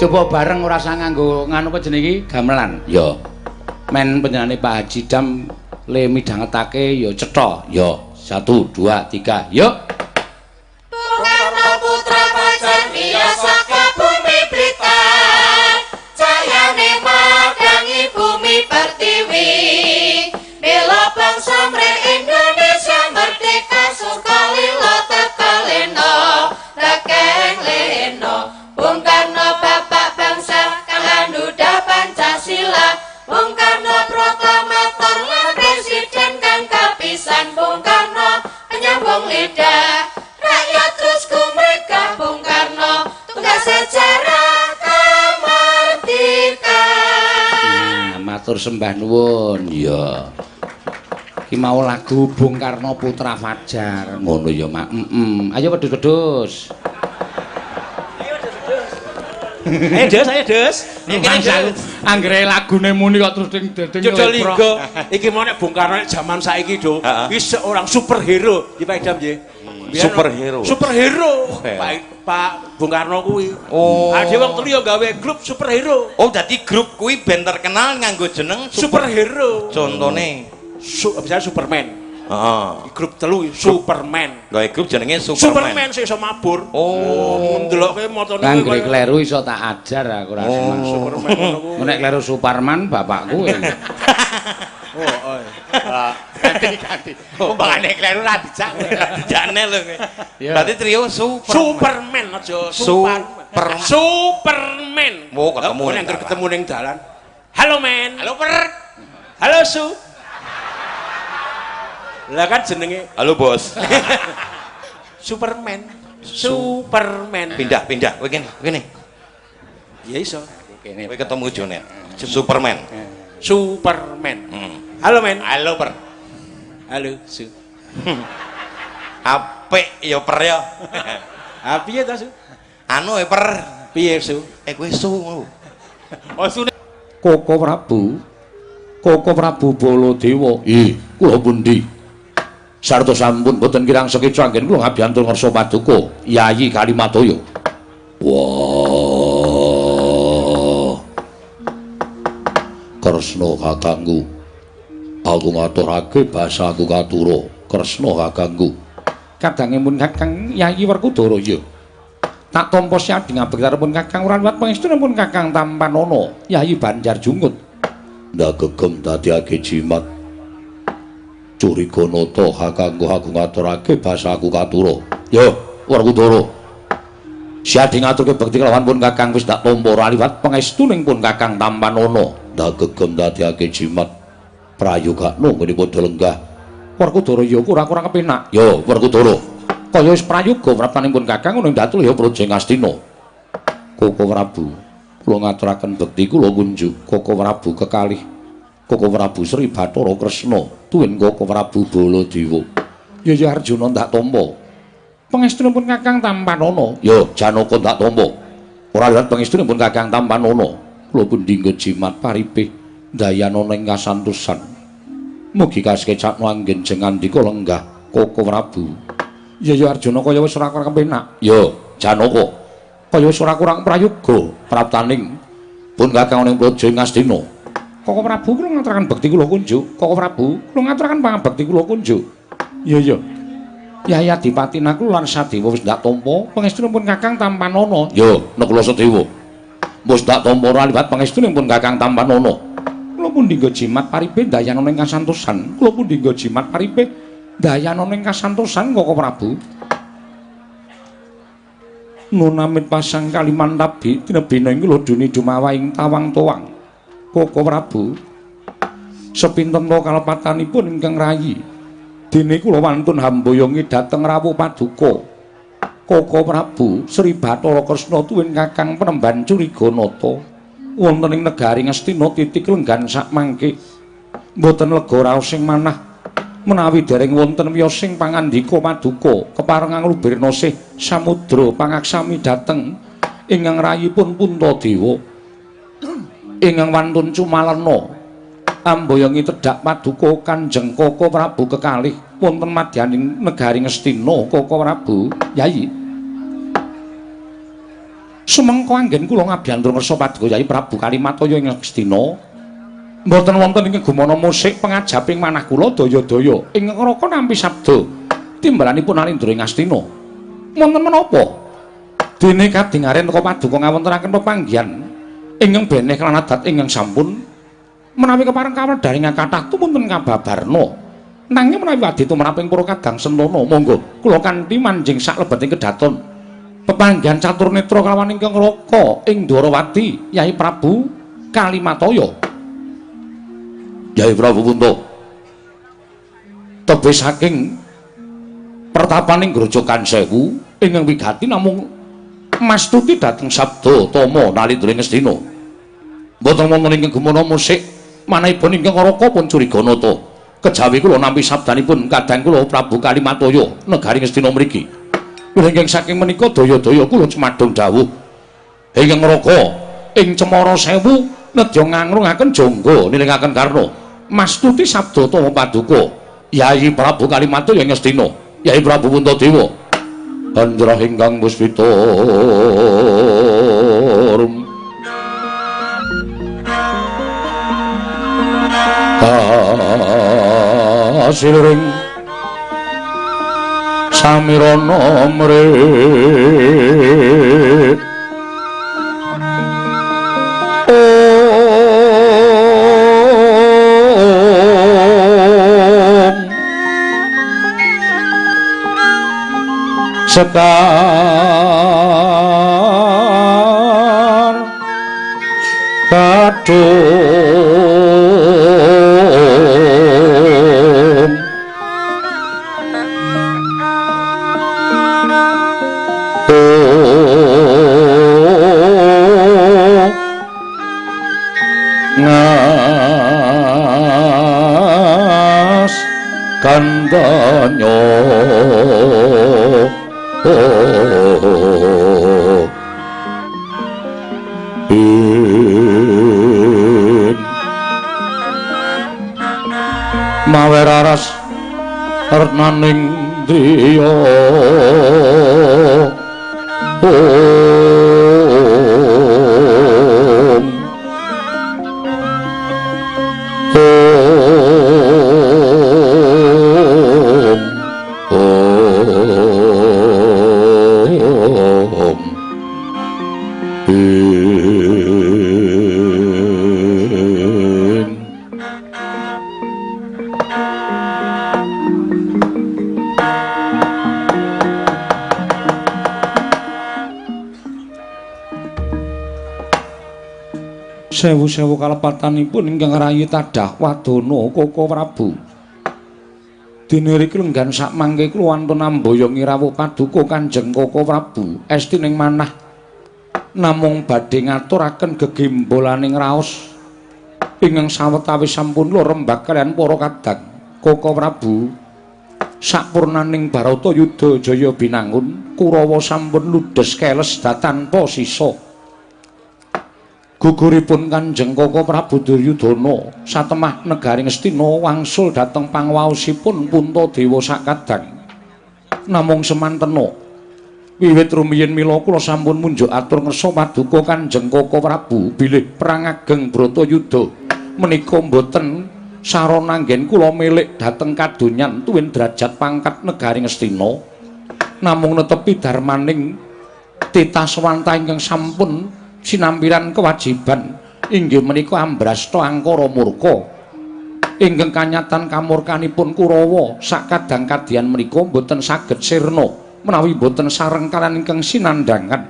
Coba bareng ora usah nganggo nganu apa jenenge iki gamelan. Ya. Men panjenengane Pak Haji Dam le midhangetake ya cetha. Ya. 1 2 3. Yuk. Bung Karno putra pacar biasa ke bumi Blitar, cahayane madangi bumi pertiwi. Bela bangsa mre Indonesia merdeka sukalila tekaleno tekeng leno. Bung Karno bapak bangsa kang duda Pancasila. Bung Karno proklamator lan presiden kang kapisan. Bung Karno penyambung lidah rakyat terus kumreka. Bung Karno tunggal sejarah kemerdekaan. Matur sembah nuwun ya. Iki mau lagu Bung Karno Putra Fajar. Ngono ya, Mak. Ayo wedhus-wedhus. Ayo Des. Anggere lagune muni kok terus ding Jodoligo. Iki mau nek Bung Karno zaman saiki do, wis seorang superhero di Pak Idam nggih. Superhero. Pak Bung Karno kuwi. Oh. Ade wong telu yo gawe grup superhero. Oh, dadi grup kuwi ben terkenal nganggo jeneng Superhero. Contone Misalnya Superman. Heeh. Grup telu Superman. Gawe grup jenenge Superman. Superman sing iso mabur. Oh, ndelokke motone Anggere kleru iso tak ajar aku ora seneng. Superman ngono kuwi. Nek kleru Superman bapakku. Oh. Ganti. Umpamane kleru ra dijak. Dijane lho kowe. Ya. Berarti trio Superman aja Superman. Oh, ketemu ning ketemu ning dalan. Halo men. Halo Per. Halo Su. Lah kan jenenge Halo bos. Superman. Pindah kowe kene. Ya iso. Kowe ketemu Jonet. Superman. Superman. Halo men. Halo Per. Halo Su. Apik ya Per ya. Ah piye ta Su? Anu Per. Piye Su? Kowe Su ngono. Oh Su. Koko Prabu Baladewa. Kula pundi? Sarta sampun boten kirang sekeca anggen kula ngabiyantul ngarsa paduka Yayi Kalimataya. Wah. Kresna kakangku. Aku ngaturake basaku katura. Kresna kakangku. Kadangipun Kakang Yayi Werkudara ya. Tak tampa siadi ngabektaripun Kakang Wranwat pangestunipun Kakang Tampanana Yayi Banjarjungut. Ndak gegem dadiake jimat. Curiganata kakangku aku ngaturake basaku katura. Ya, Werkudara. Siadi ngaturke bekti kelawan pun Kakang wis tak tampa raliwat pangestuning pun Kakang Tampanana. Ndak gegem dadiake jimat. Prayogakno ngene padha lenggah. Werkudara ya kurang-kurang kepenak. Ya, Werkudara. Kaya wis prayoga praptanipun Kakang ning datul ya Projeng Astina. Koko Prabu, kula ngaturaken bekti kula kunjuk Koko Prabu kekalih Koko Prabu Sri Bathara Kresna tuwin Koko Prabu Baladewa. Ya Arjuna ndak tampa. Pangestunipun Kakang Tampanana. Ya Janaka ndak tampa. Ora liwat pangestunipun Kakang Tampanana. Kula pun dinggo jimat paripih dayana ing kasantosan. Mugi kasekecakno anggen jeng andika lenggah Koko Prabu. Ya Arjuna kaya wis ora kurang kepenak. Ya Janaka kaya wis ora kurang prayoga praptaning pun Kakang ning Projeng Astina. Koko Prabu kula ngaturaken bekti kula kunjuk. Koko Prabu kula ngaturaken pangabekti kula kunjuk. Ya. Yayi Adipati Nakula lan Sadewa wis ndak tampa pangestunipun Kakang Tampanana. Ya, Nakula Sadewa. Wis ndak tampa liwat pangestunipun Kakang Tampanana. Kula pun dinggo jimat paripih dayana ing kasantosan. Kula pun dinggo jimat paripih dayana ing kasantosan Koko Prabu. Nunamit pasang Kalimantabi tinebina ing kula duni dumawa ing tawang-tawang. Koko Prabu sepinten to kalepatanipun ingkang rayi dene kula wantun hamboyongi dhateng rawuh paduka Koko Prabu Sri Bathara Kresna tuwin Kakang Penemban Curiganata wonten ing negari Ngastina titik lenggan sakmangke mboten lega raos sing manah menawi dereng wonten wiyosing pangandika paduka keparengang lubirna sih samudra pangaksami dhateng ingkang rayipun Puntadewa ingkang wantun cumalena amboyongi tedhak paduka Kanjeng Koko Prabu kekalih wonten madyaning negari Ngastina Koko Prabu. Yayi Sumengko anggen kula ngabyantur ngersa paduka Yai Prabu Kalimataya ing Ngastina. Mboten wonten ing gumana musik pangajaping manah kula daya-daya ing ngraka nampi sabda timbalanipun Alindra ing Ngastina. Wonten menapa? Dene kadingaren teka paduka ngawontenaken pepanggihan ingkang beneh lan adat ingkang sampun menawi kepareng kawedharing kathah tumunten kababarna. Nanging menawi adi tumraping para kadang sentana monggo kula kanthi manjing sak lebeting kedaton pepanggihan catur netra kalawan ingkang raka ing Dwarawati Yai Prabu Kalimataya. Yai Prabu Punta tebih saking pertapaning Grojogan Sewu ingkang wigati namung mastuti dhateng sabda tama Nalindra Ngastina. Mboten wonten ingkang gumana musik manahipun ingkang raka pun curiganata. Kejawi kula nampi sabdanipun kadang kula Prabu Kalimataya negari Ngastina mriki. Ingkang saking menika daya-daya kula cemadhong dawuh ingkang raka ing Cemara Sewu nedya ngangrungaken jangga nilingaken karna mastuti sabda tama paduka Yai Prabu Kalimataya ing Ngastina. Yai Prabu Puntadewa Anjrah ingkang puspita kasiring samirana mrit sekar kadung ngas kandanya mawer aras renaning driya sewu-sewu kalepatanipun ingkang rayi tadah wadana Koko Prabu. Dene riki lenggan sak mangke kula wonten ambaya ngirawuh paduka Kanjeng Koko Prabu estining manah namung badhe ngaturaken gegimbolaning raos ingkang sawetawis sampun kula rembag kaliyan para kadang Koko Prabu sakpurnaning Baratayuda Jaya binangun Kurawa sampun ludhes keles tanpa sisa. Guguripun Kanjeng Koko Prabu Duryudana satemah negari Ngastina wangsul dhateng pangwaosipun Puntadewa sakadang. Namung semantena wiwit rumiyin mila kula sampun munjuk atur ngersa paduka Kanjeng Koko Prabu bilih perang ageng Bratayuda menika mboten sarana anggen kula milik dhateng kadonyan tuwin derajat pangkat negari Ngastina. Namung netepi darmaning titah swanta ingkang sampun sinampiran kewajiban inggih menika Ambrasta angkara murka ingkang kanyatan kamurkanipun Kurawa sakadang kadian menika boten saged sirna menawi boten sareng kaliyan ingkang sinandhangan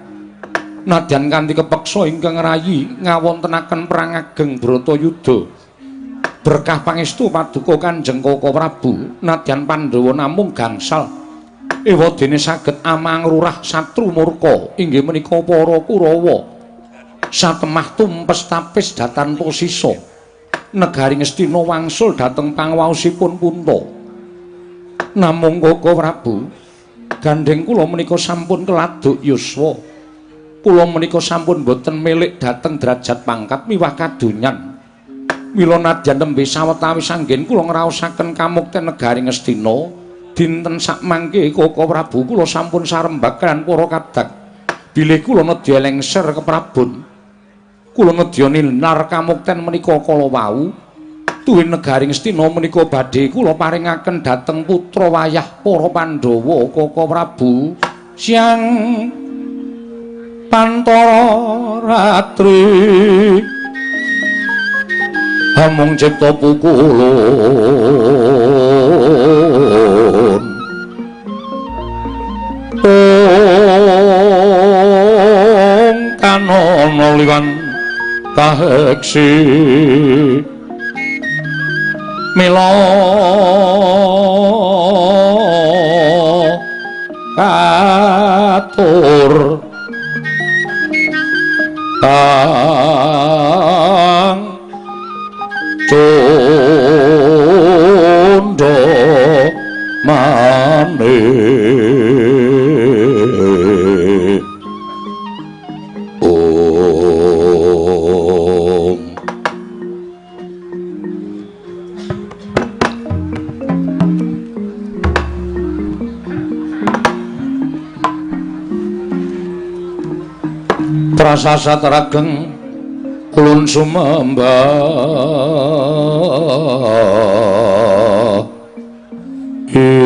nadyan kanthi kepeksa ingkang rayi ngawontenaken perang ageng Bratayuda berkah pangestu paduka Kanjeng Koko Prabu nadyan Pandhawa namung gangsal ewadene saged amangrurah satru murka inggih menika para Kurawa satemah tumpes tapis datan posisa negari Ngastina wangsul dhateng pangwaosipun Punta. Namung Koko Prabu gandeng kula menika sampun keladuk yuswa. Kula menika sampun boten milik dhateng derajat pangkat miwah kadonyan. Mila nadyan tembe sawetawis anggen kula ngraosaken kamukten negari Ngastina dinten sakmangke Koko Prabu kula sampun sarembag kaliyan para kadang bilih kula nedya lengser keprabon kula nedya nilar kamukten menika kala wau tuwin negaring Astina menika badhe kula paringaken dhateng putra wayah para Pandhawa Kaka Prabu Syang Pantara Ratri amung cipta pukulun kanono liwan kaheksi mila katur kang condo maneh prasasat rageng kulun sumembah ing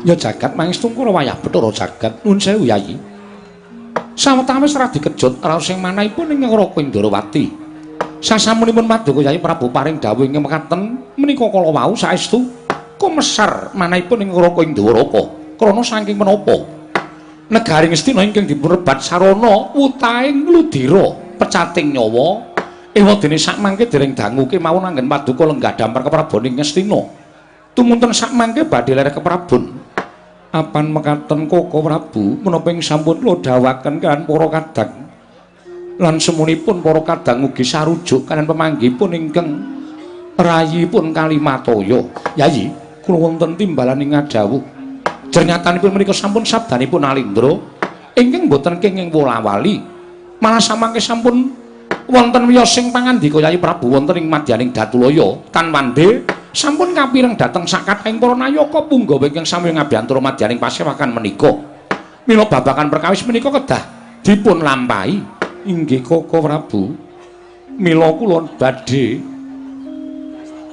ya jagat mangestun kula wayah Bathara Jagat nuwun sewu Yayi. Sawetawis ora dikejut raos sing manahipun ing Raka Indrawati. Sasampunipun Paduka Yayi Prabu paring dawuh ing mekaten menika kala wau saestu kumesar manahipun ing Raka Indrawata. Krana saking menapa negaring Astina ingkang dipunrebat sarana wutaing ludira pecating nyawa ewadene sakmangke dereng dangu kemawon anggen Paduka lenggah dampar keprabaning Astina. Tumunten sakmangke badhe lereh keprabon. Apan mekaten Kaka Prabu menapa ing sampun kula dawuhaken kan para kadang lan semunipun para kadang ugi sarujuk kaliyan pemanggihipun ingkang rayipun Kalimataya. Yayi, kula wonten timbalan ing ngadhawuh. Jernyatanipun menika sampun sabdanipun Alindra ingkang boten kenging wola-wali. Malah samangke sampun wonten wiyosing pangandika Yayi Prabu wonten ing madyaning Datulaya tan wandhe sampun kapireng dhateng sakateng para nayaka punggawa ingkang sami ngabiyantura madyaning pasewakan menika. Mila babagan perkawis menika kedah dipun lampahi. Inggih Kaka Prabu. Mila kula badhe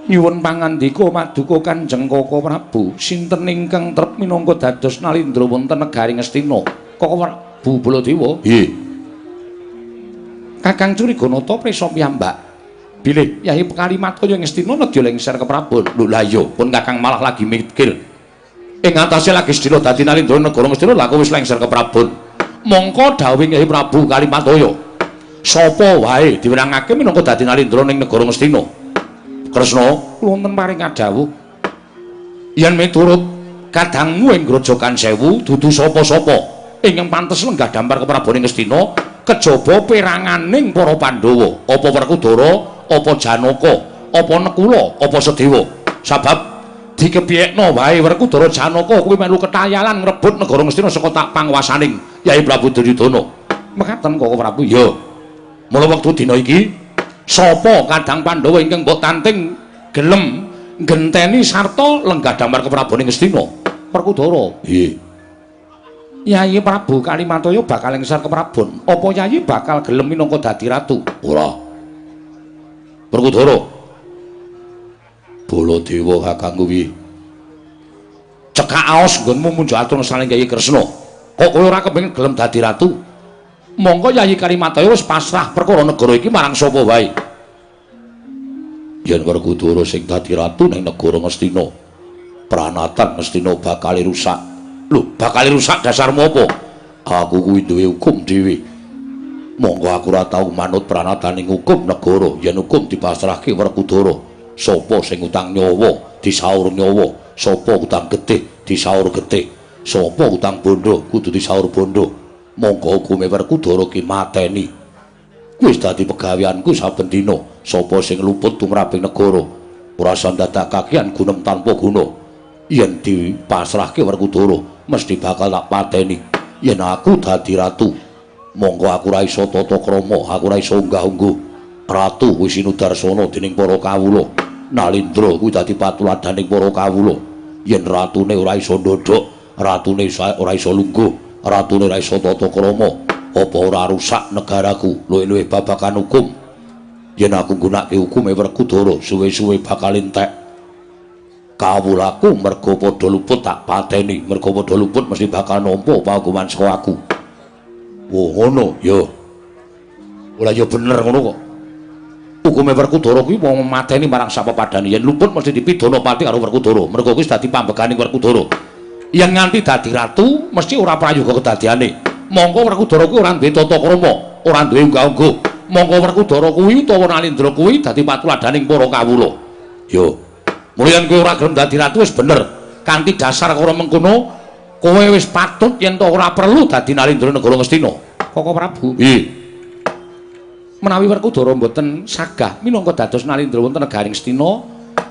nyuwun pangandika Paduka Kanjeng Kaka Prabu, sinten ingkang trep minangka dados nalindra wonten negaring Astina? Kaka Prabu Baladewa. Nggih. Kakang Curiganata prisa piyambak. Bilih Yayi Kalimataya ing Astina nedya lengser keprabon. Lho la iya, pun Kakang malah lagi mikir. Ing atase lagi sedina dadi nalindra negara Astina lha wis lengser keprabon. Mongko dawuh Yayi Prabu Kalimataya, sapa wae diwenangake minangka dadi nalindra ning negara Astina? Kresna, kula wonten paring kadhawuh. Yen miturut kadangmu ing Grojogan Sewu dudu sapa-sapa ingkang pantes lenggah dampar keprabaning Astina kejaba peranganing para Pandhawa, apa Werkudara, apa Janaka, apa Nekula, apa Sedewa. Sabab dikepiyekno wae Werkudara Janaka kuwi melu ketayalan ngrebut negara Astina saka tak panguwasaning Yayi Prabu Duryudana. Mekaten Kaka Prabu. Ya. Mula wektu dina iki sapa kadang Pandhawa ingkang mbok tanting gelem ngenteni sarta lenggah dampar keprabaning Astina? Werkudara. Nggih. Yayi Prabu Kalimataya bakal lengser keprabon. Apa Yayi bakal gelem minangka dadi ratu? Ora. Werkudara. Baladewa kakang kuwi. Cekak aos nggonmu munjuk atur saling Yayi Kresna. Kok kowe ora kepengin gelem dadi ratu? Monggo Yayi Kalimataya wis pasrah perkara negara iki marang sapa wae. Yen Werkudara sing dadi ratu ning negara Astina, pranatan Astina bakal rusak. Lho, bakal rusak dasarmu apa? Aku kuwi duwe hukum dhewe. Monggo aku ora tau manut pranataning hukum negara. Yen hukum dipasrahke Werkudara, sapa sing utang nyawa disaur nyawa, sapa utang getih disaur getih, sapa utang bondo kudu disaur bondo. Monggo hukume Werkudara ki mateni. Wis dadi pegaweanku saben dina. Sapa sing luput tumraping negara ora sandadak kakian gunem tanpa guna. Yen dipasrahke Werkudara mesti bakal tak pateni. yen aku dadi ratu monggo aku ra iso tata krama aku ra iso unggah-ungguh ratu Wisinudarsana dening para kawula Nalindra kuwi dadi patuladaning para kawula yen ratune ora iso ndodhok ratune ora iso lungguh ratune ora iso tata krama apa ora rusak negaraku luwih-luwih babagan hukum yen aku nggunakake hukume Werkudara suwe-suwe bakal entek kawulaku mergo padha luput tak pateni mergo padha luput mesti bakal nampa paukuman saka aku oh ngono ya ora ya bener ngono kok hukume Werkudara kuwi wong mateni marang sapa padane yen luput mesti dipidana pati karo Werkudara mergo kuwi dadi pambeganing Werkudara yen nganti dadi ratu mesti ora prayoga kedadiane monggo Werkudara kuwi ora duwe tata krama ora duwe unggah-ungguh monggo Werkudara kuwi utawa Nalindra kuwi dadi patuladaning para kawula yo mulyan kowe ora gelem dadi ratu wis bener kanthi dasar karo mengkono kowe wis patut yen to ora perlu dadi Nalindra negara Ngastina Koko Prabu nggih menawi Werkudara mboten sagah minangka dados Nalindra wonten negaring Ngastina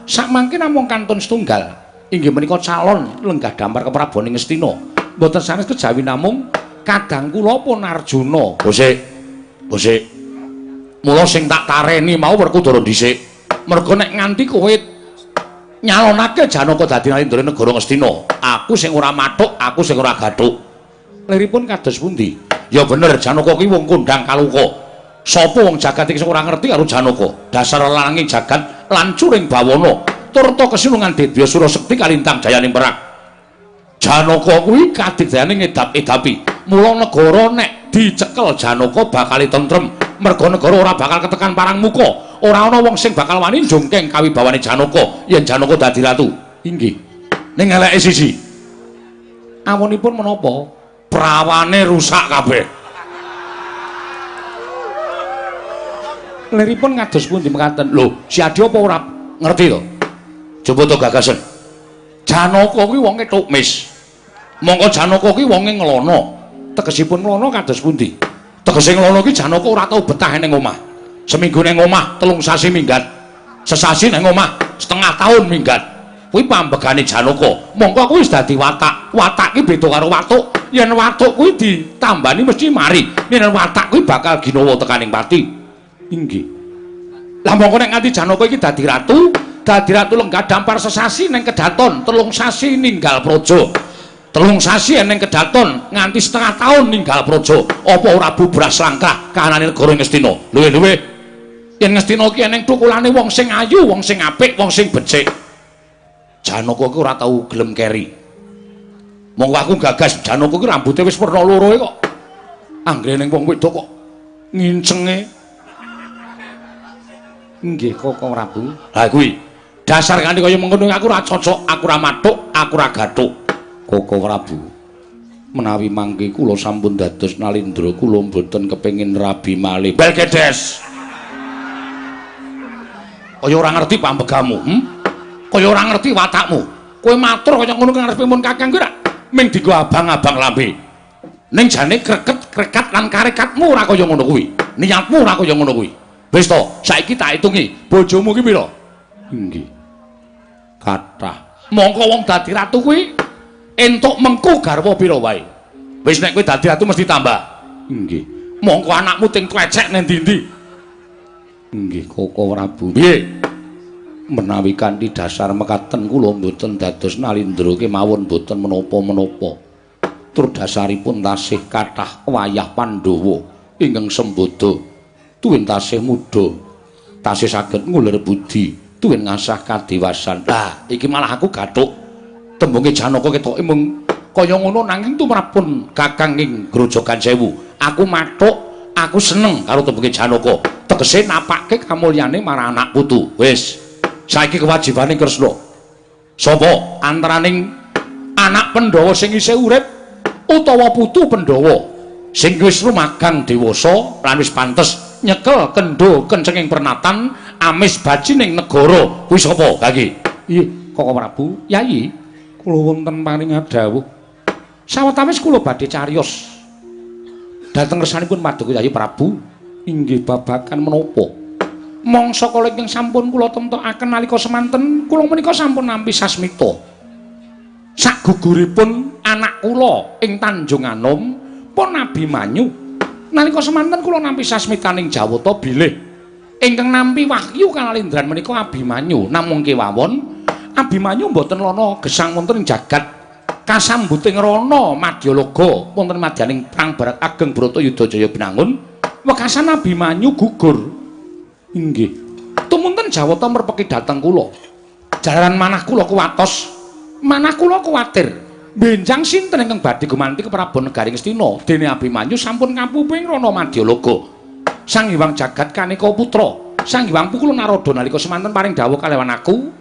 sakmangke namung kantun setunggal inggih menika calon lenggah dampar keprabaning Ngastina mboten sanes kejawi namung kadang kula pun Arjuna bosik mula sing tak tareni mau Werkudara dhisik mergo nek nganti kowe nyalonake Janaka dadi Nalindra negara Ngastina aku sing ora mathuk aku sing ora gathuk liripun kados pundi ya bener Janaka kuwi wong kondang kaluka sapa wong jagat iki sing ora ngerti karo Janaka dasar lananging jagat lancuring bawana turta kesulungan Dedya Surasekti kalintang jayaning perang Janaka kuwi kadigdayane ngedap-edapi mula negara nek dicekel Janaka bakal tentrem merga negara ora bakal ketekan parang muka ora ana wong sing bakal wani njongkeng kawibawane Janaka yen Janaka dadi ratu inggih ning eleke sisi awonipun menapa prawane rusak kabeh liripun ngados pundi mekaten lho si Adi apa ora ngerti to coba to gagasan Janaka kuwi wonge tukmis mongko Janaka kuwi wonge ngelono tegesipun ngelono kados pundi tegese ngelono ki Janaka ora tau betah ning omah seminggu ning omah 3 sasi minggat sesasi ning omah setengah tahun minggat kuwi pambegane Janaka mongko kuwi wis dadi watak ki beda karo watuk yen watuk kuwi ditambani mesti mari yen watak kuwi bakal ginawa tekaning pati inggih lah mongko nek nganti Janaka iki dadi ratu lenggah dampar sesasi ning kedaton 3 sasi ninggal praja 3 sasi ning kedaton nganti setengah tahun ninggal praja apa ora bubras langkah kahanane negara Ngastina luwih-luwih yen Ngastina ki eneng thukulane wong sing ayu wong sing apik wong sing becik Janaka ki ora tau gelem keri monggo aku gagas Janaka ki rambuté wis werna loroe kok anggere ning wong wedok kok ngincenge nggih Koko Prabu ha kuwi dasar kanthi kaya mengkono aku ora cocok aku ora mathuk aku ora gathuk Koko Prabu menawi mangke kula sampun dados Nalindra kula mboten kepengin rabi malih Belgedes kaya ora ngerti pambegamu kaya ora ngerti watakmu kowe matur kaya ngono ngarepe mun Kakang kuwi ra ming dienggo abang-abang lambe ning jane krekat lan karekatmu ora kaya ngono kuwi niatmu ora kaya ngono kuwi wis to saiki tak hitungi bojomu ki pira nggih kathah mongko wong dadi ratu kuwi entuk mengku garwa pira wae wis nek kowe dadi ratu mesti tambah nggih mongko anakmu ting klecek nang ndi-ndi nggih Koko Prabu piye menawi kanthi dasar mekaten kula mboten dados Nalindra kemawon mboten menapa-menapa tur dasaripun tasih kathah wayah Pandhawa ingkang sembada tuwin tasih muda tasih saged ngulir budi tuwin ngasah kadewasan lah iki malah aku gathuk tembunge Janaka ketoke mung kaya ngono nanging tumrapun Kakang ing Grojogan Sewu aku mathuk aku seneng karo tembunge Janaka tegese napake kamulyane marang anak putu wis saiki kewajibane Kresna sapa antaraning anak Pandhawa sing isih urip utawa putu Pandhawa sing wis rumagang dewasa lan wis pantes nyekel kendho kencenging pernatan amis baji ning negara kuwi sapa kaki iya Koko Prabu Yayi kula wonten paring dawuh sawetawis kula badhe cariyos dhateng kersanipun Paduka Yayi Prabu inggih babagan menapa mangsa kala ingkang sampun kula temtokaken nalika semanten kula menika sampun nampi sasmita sak guguripun anak kula ing Tanjung Anom pun Abimanyu. Nalika semanten kula nampi sasmitaning Jawata bilih ingkang nampi wahyu kalindran menika Abimanyu. Namung kewawon Abimanyu mboten lono gesang wonten ing jagat kasambuting rana Madyalaga wonten madyaning perang barak ageng Bratayuda Jaya binangun wekasan Abimanyu gugur. Inggih. Tumunten Jawata merpeki dhateng kula. Jalaran manah kula kuwatos. Manah kula kuwatir. Benjang sinten ingkang badhe gumanti keprabon Negari Ngastina dene Abimanyu sampun kampuping rana Madyalaga. Sang Hyang Jagat Kanika putra, Sang Hyang Pukul Narada nalika semanten paring dawuh kalewan aku.